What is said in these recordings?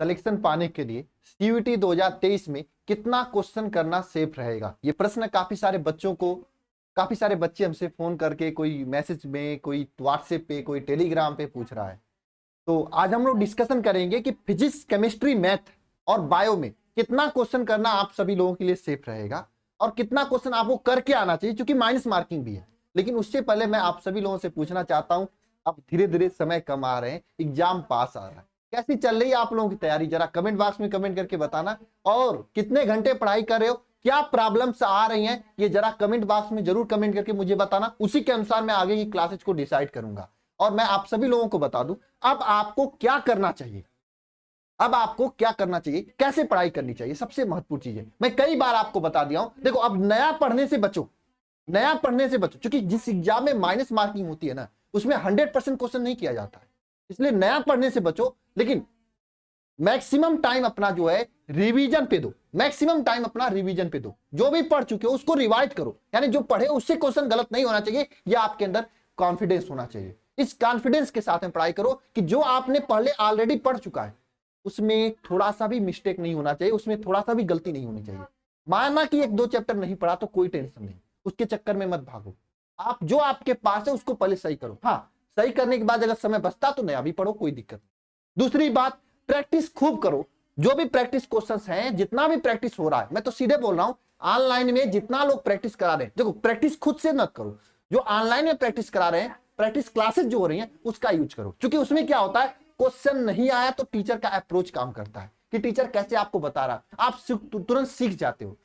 Selection पाने के लिए सीयूईटी 2023 में कितना क्वेश्चन करना सेफ रहेगा? ये प्रश्न काफी सारे बच्चे हमसे फोन करके, कोई मैसेज में, कोई व्हाट्सएप पे, कोई टेलीग्राम पे पूछ रहा है। तो आज हम लोग डिस्कशन करेंगे कि फिजिक्स, केमिस्ट्री, मैथ और बायो में कितना क्वेश्चन करना आप सभी लोगों के लिए सेफ रहेगा और कितना क्वेश्चन आपको करके आना चाहिए, क्योंकि माइनस मार्किंग भी है। लेकिन उससे पहले मैं आप सभी लोगों से पूछना चाहता हूं, अब धीरे धीरे समय कम आ रहे हैं, एग्जाम पास आ रहा है, कैसी चल रही है आप लोगों की तैयारी? जरा कमेंट बॉक्स में कमेंट करके बताना। और कितने घंटे पढ़ाई कर रहे हो, क्या प्रॉब्लम्स आ रही हैं, ये जरा कमेंट बॉक्स में जरूर कमेंट करके मुझे बताना। उसी के अनुसार मैं आगे की क्लासेज को डिसाइड करूंगा। और मैं आप सभी लोगों को बता दूं, अब आपको क्या करना चाहिए, अब आपको क्या करना चाहिए, कैसे पढ़ाई करनी चाहिए, सबसे महत्वपूर्ण चीज है। मैं कई बार आपको बता दिया हूं। देखो, अब नया पढ़ने से बचो, नया पढ़ने से बचो, क्योंकि जिस एग्जाम में माइनस मार्किंग होती है ना, उसमें 100% क्वेश्चन नहीं किया जाता है, इसलिए नया पढ़ने से बचो। लेकिन मैक्सिमम टाइम अपना जो है रिवीजन पे दो, मैक्सिमम टाइम अपना रिवीजन पे दो। जो भी पढ़ चुके हो उसको रिवाइज करो, यानी जो पढ़े उससे क्वेश्चन गलत नहीं होना चाहिए, यह आपके अंदर कॉन्फिडेंस होना चाहिए। इस कॉन्फिडेंस के साथ में पढ़ाई करो कि जो आपने पहले ऑलरेडी पढ़ चुका है उसमें थोड़ा सा भी मिस्टेक नहीं होना चाहिए, उसमें थोड़ा सा भी गलती नहीं होनी चाहिए। माना कि एक दो चैप्टर नहीं पढ़ा तो कोई टेंशन नहीं, उसके चक्कर में मत भागो। आप जो आपके पास है उसको पहले सही करो। हाँ, सही करने के बाद अगर समय बचता तो नया भी पढ़ो, कोई दिक्कत नहीं। दूसरी बात, प्रैक्टिस खूब करो। जो भी प्रैक्टिस क्वेश्चंस हैं, जितना भी प्रैक्टिस हो रहा है, मैं तो सीधे बोल रहा हूं, ऑनलाइन में जितना लोग प्रैक्टिस करा रहे हैं, देखो प्रैक्टिस खुद से मत करो, जो ऑनलाइन में प्रैक्टिस करा रहे हैं, प्रैक्टिस क्लासेस जो हो रही हैं उसका यूज करो। क्योंकि उसमें क्या होता है, क्वेश्चन नहीं आया तो टीचर का अप्रोच काम करता है कि टीचर कैसे आपको बता रहा है, आप तुरंत सीख जाते हो।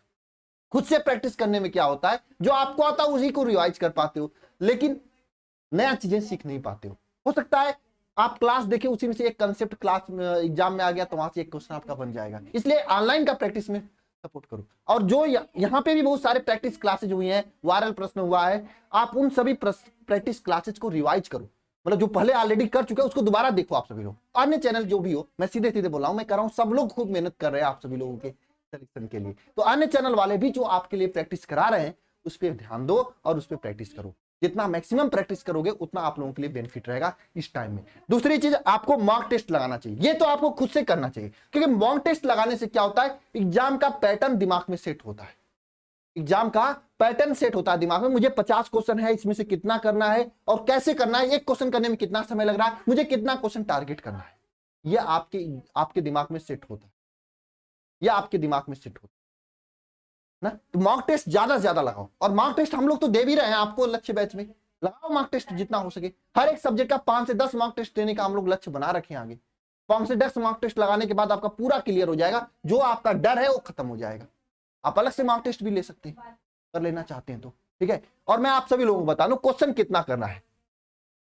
खुद से प्रैक्टिस करने में क्या होता है, जो आपको आता है उसी को रिवाइज कर पाते हो, लेकिन नया चीजें सीख नहीं पाते हो सकता है आप क्लास देखे, उसी में से एक कंसेप्ट क्लास एग्जाम में आ गया तो वहां से एक क्वेश्चन आपका बन जाएगा। इसलिए ऑनलाइन का प्रैक्टिस में सपोर्ट करो। और जो यहाँ पे भी बहुत सारे प्रैक्टिस क्लासेज हुई हैं, वायरल प्रश्न हुआ है, आप उन सभी प्रैक्टिस क्लासेज को रिवाइज करो। मतलब जो पहले ऑलरेडी कर चुके हैं उसको दोबारा देखो। आप सभी लोग, अन्य चैनल जो भी हो, मैं सीधे सीधे बोला हूं, मैं कर रहा हूं, सब लोग खूब मेहनत कर रहे हैं आप सभी लोगों के सिलेक्शन के लिए। तो अन्य चैनल वाले भी जो आपके लिए प्रैक्टिस करा रहे हैं उस पर ध्यान दो और उस पर प्रैक्टिस करो। जितना मैक्सिमम प्रैक्टिस करोगे उतना आप लोगों के लिए बेनिफिट रहेगा इस टाइम में। दूसरी चीज, आपको मॉक टेस्ट लगाना चाहिए। ये तो आपको खुद से करना चाहिए, क्योंकि मॉक टेस्ट लगाने से क्या होता है, एग्जाम का पैटर्न दिमाग में सेट होता है। एग्जाम का पैटर्न सेट होता है दिमाग में, मुझे 50 क्वेश्चन है, इसमें से कितना करना है और कैसे करना है, एक क्वेश्चन करने में कितना समय लग रहा है, मुझे कितना क्वेश्चन टारगेट करना है, ये आपके दिमाग में सेट होता है, ये आपके दिमाग में सेट होता है ना। तो मॉक टेस्ट ज्यादा से ज्यादा लगाओ। और मॉक टेस्ट हम लोग तो दे भी रहे हैं आपको, लक्ष्य बैच में लगाओ मॉक टेस्ट जितना हो सके। हर एक सब्जेक्ट का 5 से 10 मॉक टेस्ट देने का हम लोग लक्ष्य बना रखे हैं आगे। 5 से 10 मॉक टेस्ट लगाने के बाद आपका पूरा क्लियर हो जाएगा, जो आपका डर है वो खत्म हो जाएगा। आप अलग से मॉक टेस्ट भी ले सकते हैं, कर लेना चाहते हैं तो, ठीक है। और मैं आप सभी लोगों को बता दूं, क्वेश्चन कितना करना है,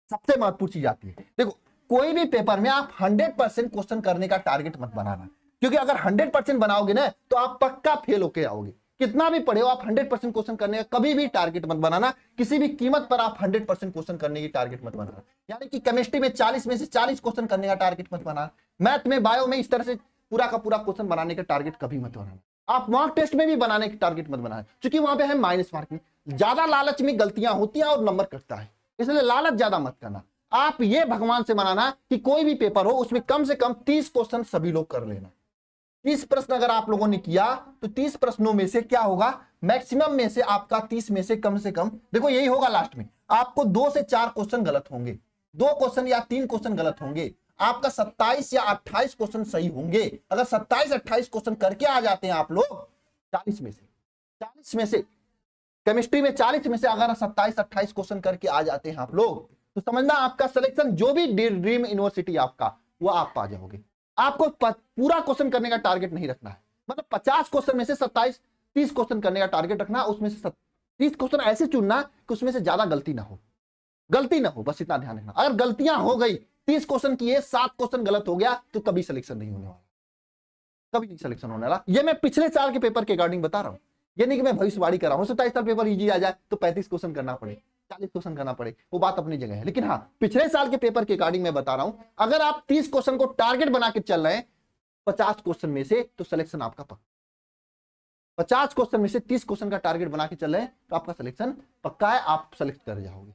सबसे महत्वपूर्ण चीज आती है। देखो, कोई भी पेपर में आप 100% क्वेश्चन करने का टारगेट मत बनाना, क्योंकि अगर 100% बनाओगे ना तो आप पक्का फेल होके आओगे। कितना भी पढ़े हो, आप 100% क्वेश्चन करने का कभी भी टारगेट मत बनाना, किसी भी कीमत पर आप 100% क्वेश्चन करने की टारगेट मत बनाना। यानी कि केमिस्ट्री में 40 में से 40 क्वेश्चन करने का टारगेट मत बनाना, मैथ में, बायो में इस तरह से पूरा का पूरा क्वेश्चन बनाने का टारगेट कभी मत बनाना। आप मॉक टेस्ट में भी बनाने की टारगेट मत बनाना, क्योंकि वहां पे है माइनस मार्किंग। ज्यादा लालच में गलतियां होती हैं और नंबर कटता है, इसलिए लालच ज्यादा मत करना। आप ये भगवान से मनाना कि कोई भी पेपर हो उसमें कम से कम 30 क्वेश्चन सभी लोग कर लेना। 30 प्रश्न अगर आप लोगों ने किया तो 30 प्रश्नों में से क्या होगा, मैक्सिमम में से आपका 30 में से कम, देखो यही होगा लास्ट में, आपको 2 से 4 क्वेश्चन गलत होंगे, 2 क्वेश्चन या 3 क्वेश्चन गलत होंगे, आपका 27 या 28 क्वेश्चन सही होंगे। अगर 27-28 क्वेश्चन करके आ जाते हैं आप लोग 40 में से केमिस्ट्री में 40 में से अगर 27-28 क्वेश्चन करके आ जाते हैं आप लोग, तो समझना आपका सिलेक्शन जो भी ड्रीम यूनिवर्सिटी आपका, वो आप पा जाओगे। आपको पूरा क्वेश्चन करने का टारगेट नहीं रखना है, मतलब 50 क्वेश्चन में से 27-30 क्वेश्चन करने का टारगेट रखना, उसमें से 30 क्वेश्चन ऐसे चुनना कि उसमें से ज्यादा गलती ना हो, बस इतना ध्यान रखना। अगर गलतियां हो गई, 30 क्वेश्चन किए 7 क्वेश्चन गलत हो गया, तो कभी सिलेक्शन नहीं होने वाला, कभी नहीं सिलेक्शन होने वाला। ये मैं पिछले साल के पेपर के अकॉर्डिंग बता रहा हूं, ये नहीं कि मैं भविष्यवाणी कर रहा हूं। 27 साल पेपर इजी आ जाए तो 35 क्वेश्चन करना पड़े, 40 क्वेश्चन करना पड़े, वो बात अपनी जगह है। लेकिन हाँ, पिछले साल के पेपर के अकॉर्डिंग मैं बता रहा हूं, अगर आप 30 क्वेश्चन को टारगेट बना के चल रहे हैं 50 क्वेश्चन में से, तो सिलेक्शन आपका पक्का। 50 क्वेश्चन में से 30 क्वेश्चन का टारगेट बना के चल रहे हैं तो आपका सिलेक्शन पक्का है, आप सेलेक्ट कर जाओगे।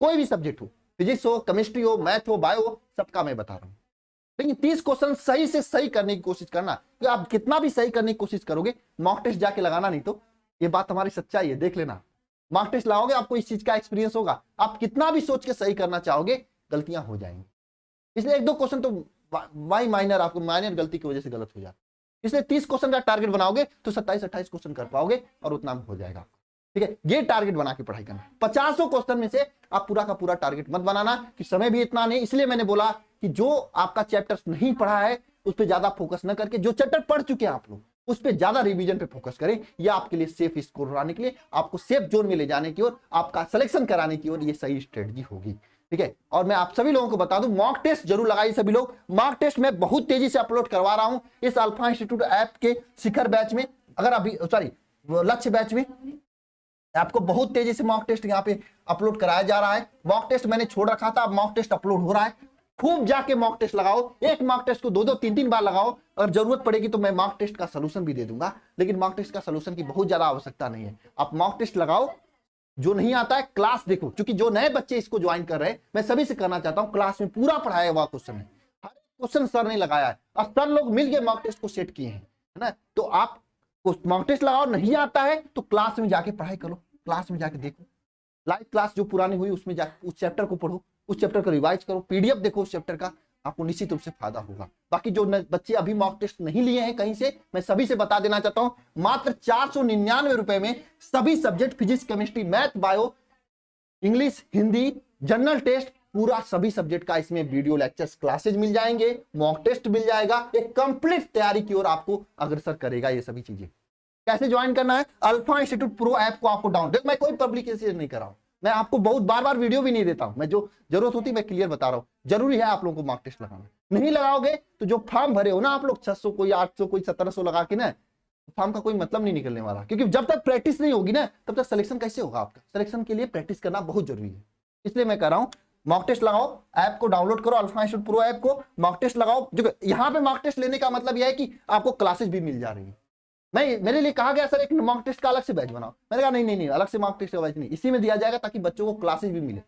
कोई भी सब्जेक्ट हो, फिजिक्स हो, केमिस्ट्री हो, मैथ हो, बायो हो, सबका मैं बता रहा हूं। लेकिन 30 क्वेश्चन सही से सही करने की कोशिश करना, कि आप कितना भी सही करने की कोशिश करोगे, मॉक टेस्ट जाके लगाना नहीं तो, ये बात हमारी सच्चाई है, देख लेना। मॉक टेस्ट लगाओगे आपको इस चीज का एक्सपीरियंस होगा, आप कितना भी सोच के सही करना चाहोगे गलतियां हो जाएंगी। इसलिए 1-2 क्वेश्चन तो वाई माइनर, आपको माइनर गलती की वजह से गलत हो जाता है। इसलिए 30 क्वेश्चन का टारगेट बनाओगे तो 27-28 क्वेश्चन कर पाओगे और उतना में हो जाएगा। ठीक है, ये टारगेट बना के पढ़ाई करना। 50 क्वेश्चन में से आप पूरा का पूरा टारगेट मत बनाना, कि समय भी इतना नहीं। इसलिए मैंने बोला कि जो आपका चैप्टर नहीं पढ़ा है उस पर ज्यादा फोकस न करके, जो चैप्टर पढ़ चुके हैं आप लोग उस पर ज्यादा रिवीजन पे फोकस करें। यह आपके लिए सेफ स्कोर बनाने के लिए, आपको सेफ जोन में ले जाने की ओर, आपका सिलेक्शन कराने की ओर ये सही स्ट्रेटजी होगी। ठीक है, और मैं आप सभी लोगों को बता दूं, मॉक टेस्ट जरूर लगाइए सभी लोग। मॉक टेस्ट मैं बहुत तेजी से अपलोड करवा रहा हूं इस अल्फा इंस्टीट्यूट ऐप के शिखर बैच में। अगर अभी लक्ष्य बैच में आपको बहुत तेजी से मॉक टेस्ट यहाँ पे अपलोड कराया जा रहा है। मॉक टेस्ट मैंने छोड़ रखा था, अब मॉक टेस्ट अपलोड हो रहा है। खूब जाके मॉक टेस्ट लगाओ, एक मॉक टेस्ट को 2-2, 3-3 बार लगाओ। और जरूरत पड़ेगी तो मैं मॉक टेस्ट का सलूशन भी दे दूंगा, लेकिन मॉक टेस्ट का सलूशन की बहुत ज्यादा आवश्यकता नहीं है। आप मॉक टेस्ट लगाओ, जो नहीं आता है क्लास देखो, क्योंकि जो नए बच्चे इसको ज्वाइन कर रहे हैं, मैं सभी से करना चाहता हूं, क्लास में पूरा पढ़ाया हुआ क्वेश्चन है, हर क्वेश्चन सर ने लगाया है और सर लोग मिलकर मॉक टेस्ट को सेट किए हैं, है ना। तो आप मॉक टेस्ट लगाओ, नहीं आता है तो क्लास में जाके पढ़ाई करो, क्लास में जाके देखो, लाइव क्लास जो पुरानी हुई उसमें जाकर उस चैप्टर को पढ़ो, उस चैप्टर को रिवाइज करो, पीडीएफ देखो उस चैप्टर का, आपको निश्चित रूप से फायदा होगा। बाकी जो बच्चे अभी मॉक टेस्ट नहीं लिए हैं कहीं से, मैं सभी से बता देना चाहता हूं, मात्र 499 रुपए में सभी subject, physics, chemistry, math, bio, English, Hindi, general test, पूरा सभी सब्जेक्ट का इसमें वीडियो लेक्चर्स क्लासेज मिल जाएंगे, मॉक टेस्ट मिल जाएगा। एक कंप्लीट तैयारी की ओर आपको अग्रसर करेगा ये सभी चीजें। कैसे ज्वाइन करना है? अल्फा इंस्टीट्यूट प्रो ऐप को आपको डाउनलोड, मैं कोई पब्लिकेशन नहीं कर रहा हूं, मैं आपको बहुत बार वीडियो भी नहीं देता हूं, मैं जो जरूरत होती है मैं क्लियर बता रहा हूं। जरूरी है आप लोगों को मॉक टेस्ट लगाना, नहीं लगाओगे तो जो फॉर्म भरे हो ना आप लोग 600, कोई 800, कोई 1700 लगा के ना, फॉर्म का कोई मतलब नहीं निकलने वाला, क्योंकि जब तक प्रैक्टिस नहीं होगी ना तब तक सिलेक्शन कैसे होगा आपका। सिलेक्शन के लिए प्रैक्टिस करना बहुत जरूरी है, इसलिए मैं कह रहा हूं मॉक टेस्ट लगाओ, ऐप को डाउनलोड करो, अल्फा इंस्टीट्यूट प्रो ऐप को, मॉक टेस्ट लगाओ। जो यहाँ पे मॉक टेस्ट लेने का मतलब यह है कि आपको क्लासेस भी मिल जा रही है। मेरे लिए कहा गया सर एक मॉक टेस्ट का अलग से बैच बनाओ, मैंने कहा नहीं, अलग से मॉक टेस्ट का बैच नहीं, इसी में दिया जाएगा ताकि बच्चों को क्लासेस भी मिले।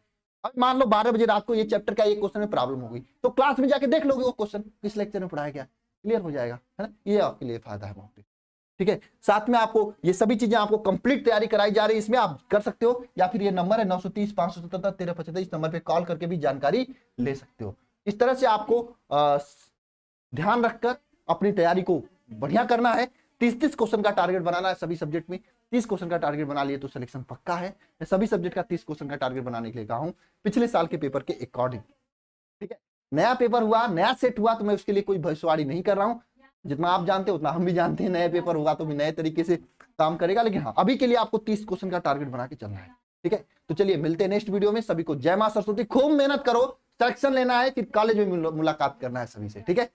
अब मान लो 12 बजे रात को ये चैप्टर का एक क्वेश्चन में प्रॉब्लम होगी तो क्लास में जाके देख लोगे वो क्वेश्चन किस लेक्चर में पढ़ाया गया, क्लियर हो जाएगा, है ना। ये आपके लिए फायदा है मॉक टेस्ट। ठीक है, साथ में आपको ये सभी चीजें आपको कंप्लीट तैयारी कराई जा रही है, इसमें आप कर सकते हो, या फिर ये नंबर है 930-577-1375, इस नंबर पे कॉल करके भी जानकारी ले सकते हो। इस तरह से आपको ध्यान रखकर अपनी तैयारी को बढ़िया करना है। 30 क्वेश्चन का टारगेट बनाना है सभी सब्जेक्ट में। 30 क्वेश्चन का टारगेट बना लिए तो सिलेक्शन पक्का है। मैं सभी सब्जेक्ट का 30 क्वेश्चन का टारगेट बनाने के लिए कहा हूं पिछले साल के पेपर के अकॉर्डिंग। ठीक है, नया पेपर हुआ, नया सेट हुआ तो मैं उसके लिए कोई भविष्यवाणी नहीं कर रहा हूं। जितना आप जानते हो उतना हम भी जानते हैं, नया पेपर होगा तो भी नए तरीके से काम करेगा, लेकिन हाँ अभी के लिए आपको 30 क्वेश्चन का टारगेट बना के चलना है। ठीक है, तो चलिए मिलते हैं नेक्स्ट वीडियो में। सभी को जय मां सरस्वती, खूब मेहनत करो, सिलेक्शन लेना है, फिर कॉलेज में मुलाकात करना है सभी से। ठीक है।